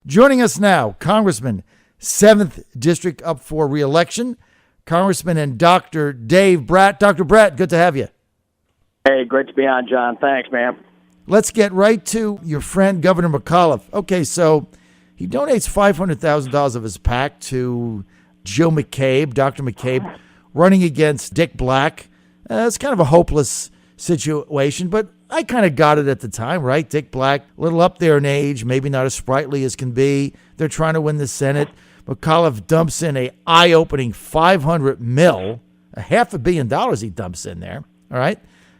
Joining us now, Congressman, 7th District up for re-election, Congressman and Dr. Dave Brat. Dr. Brat, good to have you. Hey, great to be on, John. Thanks, man. Let's get right to your friend, Governor McAuliffe. Okay, so he donates $500,000 of his PAC to Joe McCabe, Dr. McCabe, running against Dick Black. It's kind of a hopeless situation, but I kind of got it at the time, right? Dick Black, a little up there in age, maybe not as sprightly as can be. They're trying to win the Senate. McAuliffe dumps in a eye-opening $500 million, $500 million he dumps in there, all right?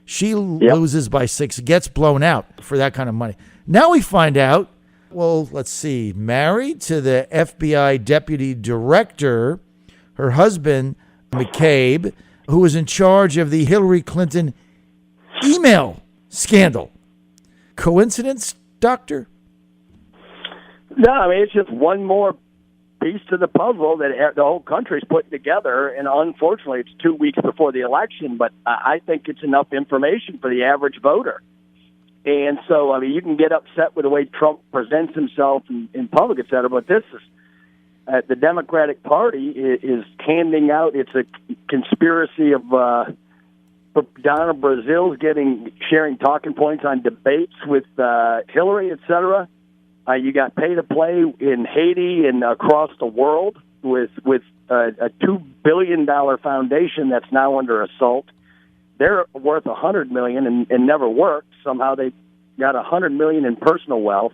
She loses by 6, gets blown out for that kind of money. Now we find out, well, let's see, married to the FBI deputy director, her husband, McCabe, who was in charge of the Hillary Clinton email scandal. Coincidence, Doctor? No, I mean, it's just one more piece to the puzzle that the whole country's putting together, and unfortunately it's 2 weeks before the election, but I think it's enough information for the average voter. And so, I mean, you can get upset with the way Trump presents himself in public, et cetera, but this is the Democratic Party is handing out, it's a conspiracy of Donna Brazil's sharing talking points on debates with Hillary, et cetera. You got pay to play in Haiti and across the world with a $2 billion foundation that's now under assault. They're worth $100 million and never worked. Somehow they got $100 million in personal wealth,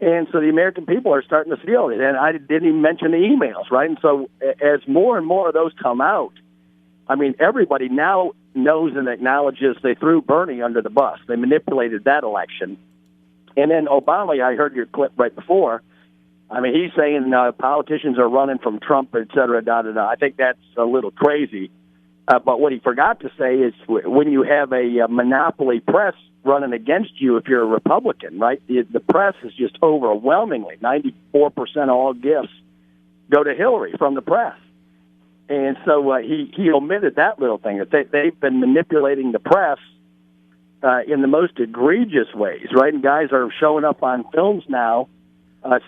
and so the American people are starting to feel it. And I didn't even mention the emails, right? And so as more and more of those come out, I mean, everybody now knows and acknowledges they threw Bernie under the bus. They manipulated that election. And then Obama, I heard your clip right before. I mean, he's saying politicians are running from Trump, et cetera, da-da-da. I think that's a little crazy. But what he forgot to say is when you have a monopoly press running against you, if you're a Republican, right, the press is just overwhelmingly, 94% of all gifts go to Hillary from the press. And so he omitted that little thing. They've been manipulating the press in the most egregious ways, right? And guys are showing up on films now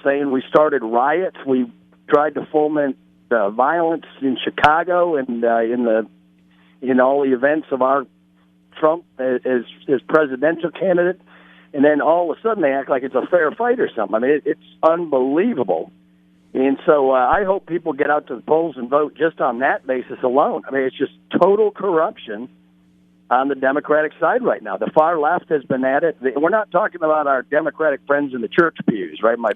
saying we started riots, we tried to foment violence in Chicago and in all the events of our Trump as presidential candidate, and then all of a sudden they act like it's a fair fight or something. I mean, it's unbelievable. And so I hope people get out to the polls and vote just on that basis alone. I mean, it's just total corruption on the Democratic side right now. The far left has been at it. We're not talking about our Democratic friends in the church pews, right? My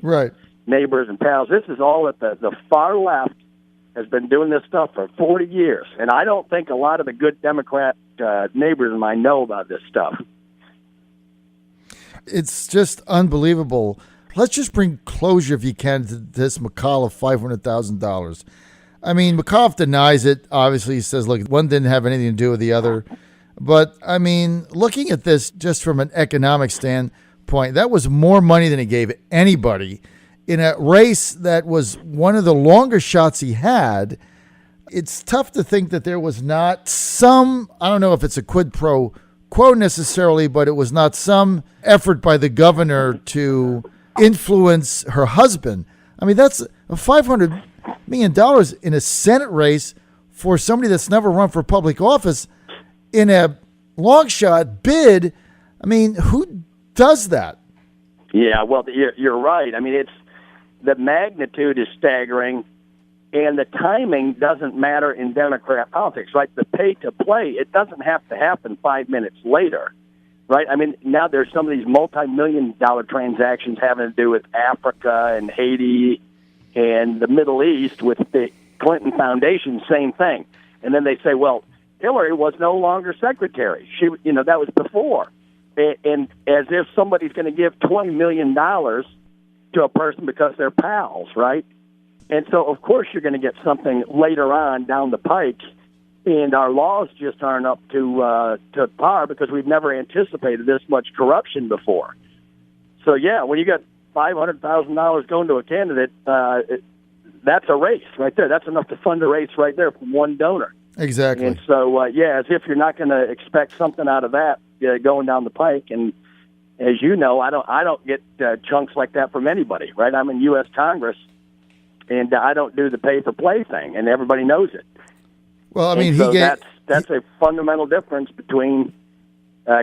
neighbors and pals. This is all that the far left has been doing this stuff for 40 years. And I don't think a lot of the good Democrat neighbors of mine know about this stuff. It's just unbelievable. Let's just bring closure, if you can, to this McAuliffe $500,000. I mean, McAuliffe denies it. Obviously, he says, look, one didn't have anything to do with the other. But, I mean, looking at this just from an economic standpoint, that was more money than he gave anybody in a race that was one of the longer shots he had. It's tough to think that there was not some, I don't know if it's a quid pro quo necessarily, but it was not some effort by the governor to influence her husband. I mean, that's $500 million in a Senate race for somebody that's never run for public office in a long shot bid. I mean, who does that? Yeah, well, you're right. I mean, the magnitude is staggering, and the timing doesn't matter in Democrat politics, right? The pay to play, it doesn't have to happen 5 minutes later, right? I mean, now there's some of these multi-million-dollar transactions having to do with Africa and Haiti and the Middle East with the Clinton Foundation, same thing. And then they say, well, Hillary was no longer secretary. She, that was before. And as if somebody's going to give $20 million to a person because they're pals, right? And so, of course, you're going to get something later on down the pike, and our laws just aren't up to par because we've never anticipated this much corruption before. So, yeah, when you got $500,000 going to a candidate, that's a race right there. That's enough to fund a race right there from one donor. Exactly. And so, as if you're not going to expect something out of that going down the pike. And as you know, I don't get chunks like that from anybody, right? I'm in U.S. Congress, and I don't do the pay-for-play thing, and everybody knows it. Well, I mean, that's a fundamental difference between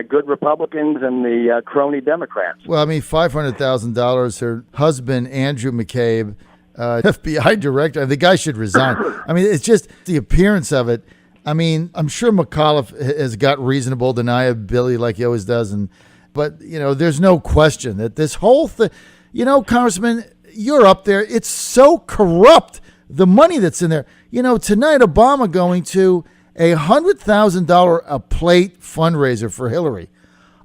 good Republicans and the crony Democrats. Well, I mean, $500,000. Her husband, Andrew McCabe, FBI director, the guy should resign. I mean, it's just the appearance of it. I mean, I'm sure McAuliffe has got reasonable deniability like he always does, but there's no question that this whole thing, Congressman, you're up there. It's so corrupt, the money that's in there. Tonight, Obama going to a $100,000 a plate fundraiser for Hillary.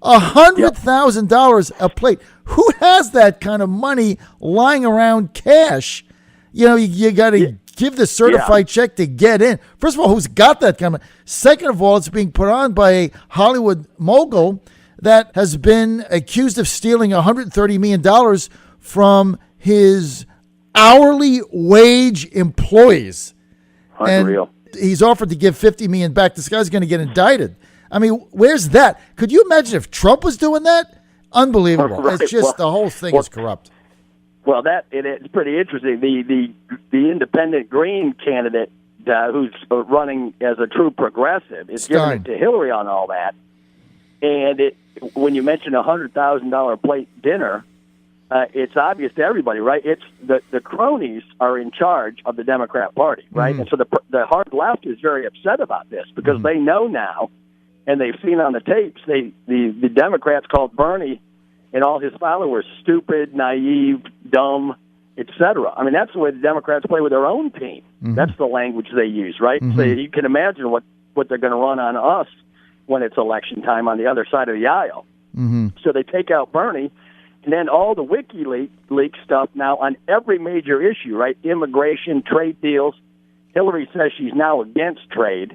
$100,000 a plate. Who has that kind of money lying around cash? You got to give the certified check to get in. First of all, who's got that kind of money? Second of all, it's being put on by a Hollywood mogul that has been accused of stealing $130 million from his hourly wage employees. Unreal. And he's offered to give $50 million back. This guy's going to get indicted. I mean, where's that? Could you imagine if Trump was doing that? Unbelievable. Right. It's just the whole thing is corrupt. Well, it's pretty interesting. The independent Green candidate who's running as a true progressive is giving it to Hillary on all that. And when you mention $100,000 plate dinner, it's obvious to everybody, right? It's the cronies are in charge of the Democrat Party, right? Mm-hmm. And so the hard left is very upset about this because they know now, and they've seen on the tapes, the Democrats called Bernie and all his followers stupid, naive, dumb, etc. I mean, that's the way the Democrats play with their own team. Mm-hmm. That's the language they use, right? Mm-hmm. So you can imagine what they're going to run on us when it's election time on the other side of the aisle. Mm-hmm. So they take out Bernie, and then all the WikiLeaks stuff now on every major issue, right? Immigration, trade deals. Hillary says she's now against trade.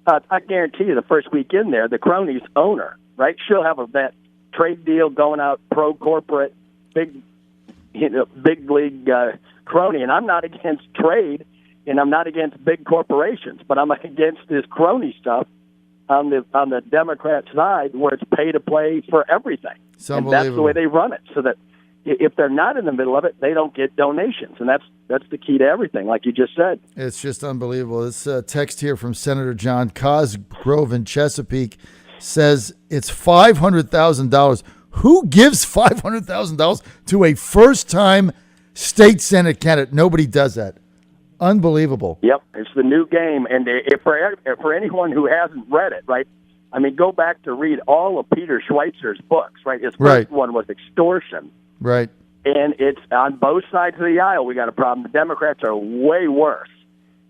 I guarantee you the first week in there, the cronies own her, right? She'll have that trade deal going out pro-corporate, big league crony. And I'm not against trade, and I'm not against big corporations, but I'm against this crony stuff on the Democrat side where it's pay to play for everything. And that's the way they run it, so that if they're not in the middle of it, they don't get donations. And that's the key to everything, like you just said. It's just unbelievable. This text here from Senator John Cosgrove in Chesapeake says it's $500,000. Who gives $500,000 to a first-time state Senate candidate? Nobody does that. Unbelievable. Yep, it's the new game. And if for anyone who hasn't read it, right, I mean, go back to read all of Peter Schweitzer's books, right? His first one was Extortion. Right. And it's on both sides of the aisle. We got a problem. The Democrats are way worse.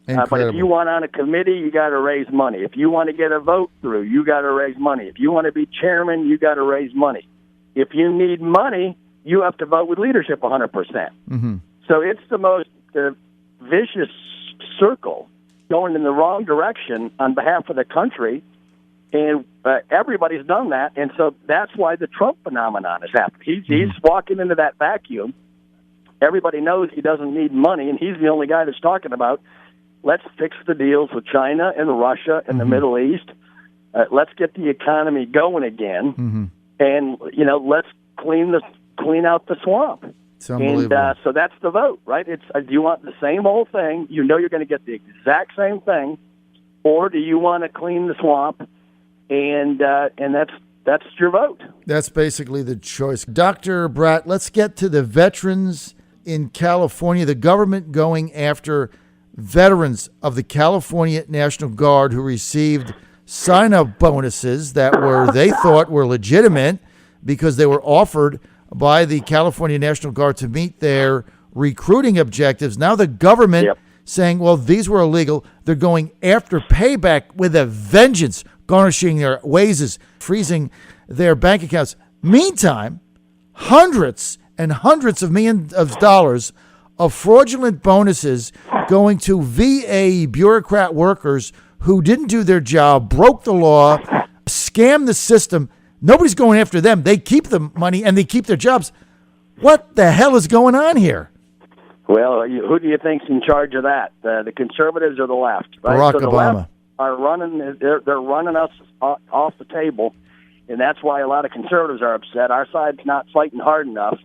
But if you want on a committee, you got to raise money. If you want to get a vote through, you got to raise money. If you want to be chairman, you got to raise money. If you need money, you have to vote with leadership 100%. Mm-hmm. So it's the most vicious circle going in the wrong direction on behalf of the country. And everybody's done that, and so that's why the Trump phenomenon has happened. He's walking into that vacuum. Everybody knows he doesn't need money, and he's the only guy that's talking about, let's fix the deals with China and Russia and the Middle East. Let's get the economy going again, and let's clean out the swamp. It's unbelievable. And so that's the vote, right? It's do you want the same old thing? You know you're going to get the exact same thing, or do you want to clean the swamp? And that's your vote. That's basically the choice. Dr. Brat, let's get to the veterans in California. The government going after veterans of the California National Guard who received sign-up bonuses that they thought were legitimate because they were offered by the California National Guard to meet their recruiting objectives. Now the government saying, well, these were illegal. They're going after payback with a vengeance, garnishing their wages, freezing their bank accounts. Meantime, hundreds and hundreds of millions of dollars of fraudulent bonuses going to VA bureaucrat workers who didn't do their job, broke the law, scammed the system. Nobody's going after them. They keep the money and they keep their jobs. What the hell is going on here? Well, who do you think's in charge of that? The conservatives or the left? Right? Barack Obama. Are running? They're running us off the table, And that's why a lot of conservatives are upset. Our side's not fighting hard enough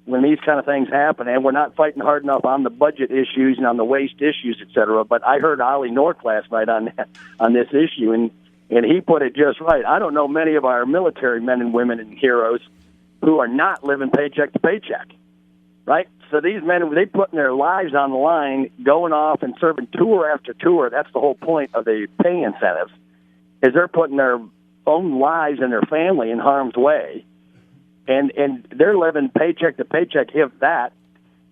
when these kind of things happen, and we're not fighting hard enough on the budget issues and on the waste issues, et cetera. But I heard Ollie North last night on this issue, and he put it just right. I don't know many of our military men and women and heroes who are not living paycheck to paycheck, right? So these men, they putting their lives on the line, going off and serving tour after tour. That's the whole point of the pay incentives, is they're putting their own lives and their family in harm's way. And they're living paycheck to paycheck, if that.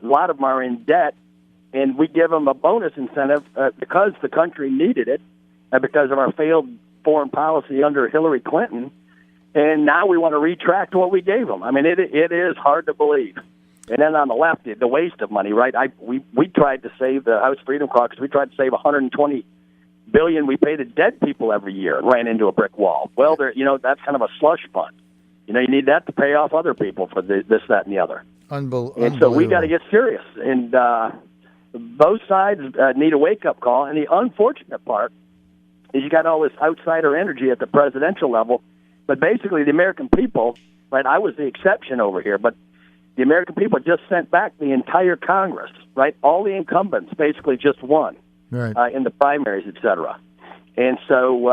A lot of them are in debt, and we give them a bonus incentive because the country needed it, and because of our failed foreign policy under Hillary Clinton. And now we want to retract what we gave them. I mean, it is hard to believe. And then on the left, the waste of money, right? We tried to save the House Freedom Caucus. We tried to save $120 billion we pay to dead people every year and ran into a brick wall. Well, that's kind of a slush fund. You need that to pay off other people for this, that, and the other. And so we got to get serious. And both sides need a wake-up call. And the unfortunate part is you got all this outsider energy at the presidential level. But basically the American people, right, I was the exception over here, but the American people just sent back the entire Congress, right? All the incumbents basically just won in the primaries, et cetera. And so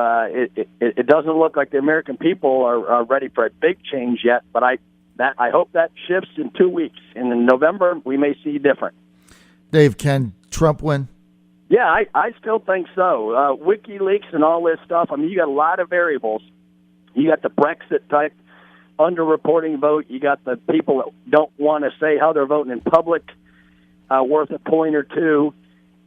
it doesn't look like the American people are ready for a big change yet, but I hope that shifts in 2 weeks. And in November, we may see different. Dave, can Trump win? Yeah, I still think so. WikiLeaks and all this stuff, I mean, you got a lot of variables. You got the Brexit type underreporting vote. You got the people that don't want to say how they're voting in public, worth a point or two.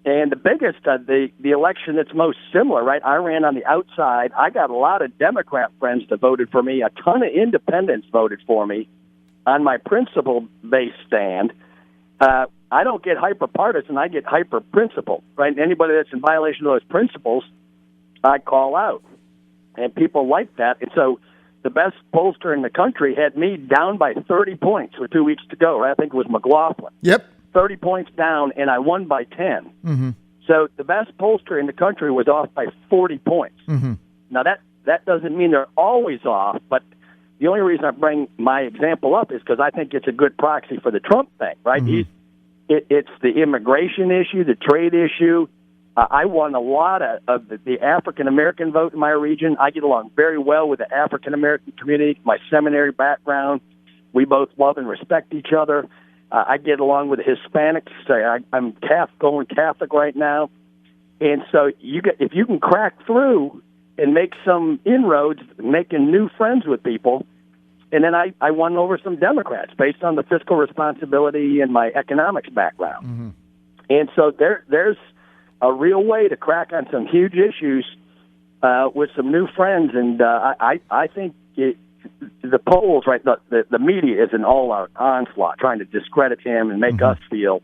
And the biggest, the election that's most similar, right? I ran on the outside. I got a lot of Democrat friends that voted for me. A ton of independents voted for me on my principle-based stand. I don't get hyper-partisan. I get hyper-principled, right? And anybody that's in violation of those principles, I call out. And people like that. And so the best pollster in the country had me down by 30 points with 2 weeks to go, right? I think it was McLaughlin. Yep. 30 points down, and I won by 10. Mm-hmm. So the best pollster in the country was off by 40 points. Mm-hmm. Now, that doesn't mean they're always off, but the only reason I bring my example up is because I think it's a good proxy for the Trump thing, right? Mm-hmm. It's the immigration issue, the trade issue. I won a lot of the African-American vote in my region. I get along very well with the African-American community, my seminary background. We both love and respect each other. I get along with the Hispanics. I'm going Catholic right now. And so if you can crack through and make some inroads, making new friends with people, and then I won over some Democrats based on the fiscal responsibility and my economics background. Mm-hmm. And so there's a real way to crack on some huge issues with some new friends. And I think the polls, right, the media is in all our onslaught, trying to discredit him and make us feel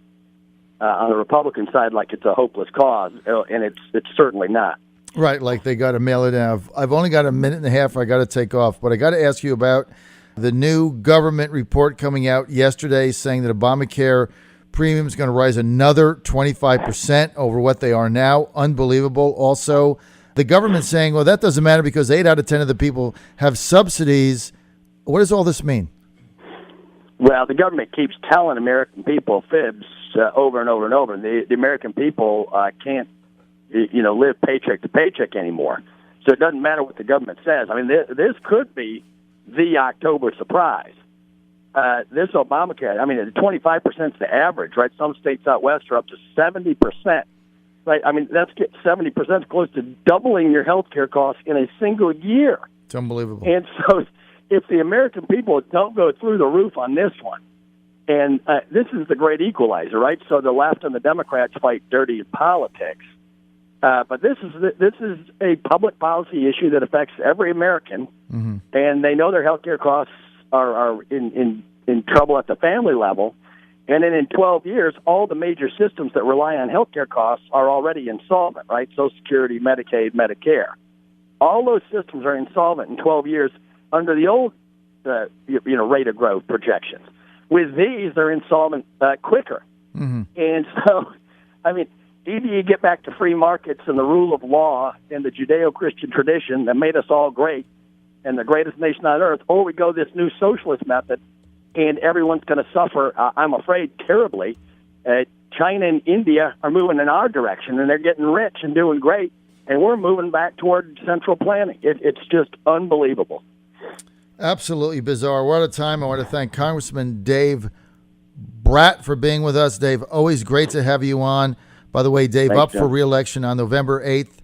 on the Republican side like it's a hopeless cause, and it's certainly not. Right, like they got to mail it in. I've only got a minute and a half. I got to take off, but I got to ask you about the new government report coming out yesterday saying that Obamacare premium is going to rise another 25% over what they are now. Unbelievable. Also, the government saying, well, that doesn't matter because 8 out of 10 of the people have subsidies. What does all this mean? Well, the government keeps telling American people fibs over and over and over. The American people can't, live paycheck to paycheck animore. So it doesn't matter what the government says. I mean, this could be the October surprise. This Obamacare, I mean, 25% is the average, right? Some states out west are up to 70%. Right? I mean, that's 70% close to doubling your health care costs in a single year. It's unbelievable. And so if the American people don't go through the roof on this one, and this is the great equalizer, right? So the left and the Democrats fight dirty in politics. But this is a public policy issue that affects every American, mm-hmm. and they know their health care costs are in trouble at the family level. And then in 12 years, all the major systems that rely on health care costs are already insolvent, right? Social Security, Medicaid, Medicare. All those systems are insolvent in 12 years under the old rate of growth projections. With these, they're insolvent quicker. Mm-hmm. And so, I mean, either you get back to free markets and the rule of law and the Judeo-Christian tradition that made us all great, and the greatest nation on earth, or we go this new socialist method, and everyone's going to suffer, I'm afraid, terribly. China and India are moving in our direction, and they're getting rich and doing great, and we're moving back toward central planning. It's just unbelievable. Absolutely bizarre. We're out of time. I want to thank Congressman Dave Brat for being with us. Dave, always great to have you on. By the way, Dave, Thanks, up John. for re-election on November 8th.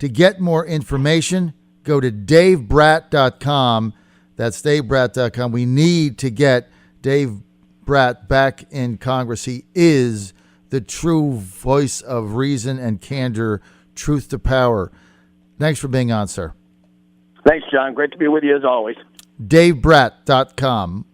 To get more information, go to davebrat.com. That's davebrat.com. We need to get Dave Brat back in Congress. He is the true voice of reason and candor, truth to power. Thanks for being on, sir. Thanks, John. Great to be with you as always. davebrat.com.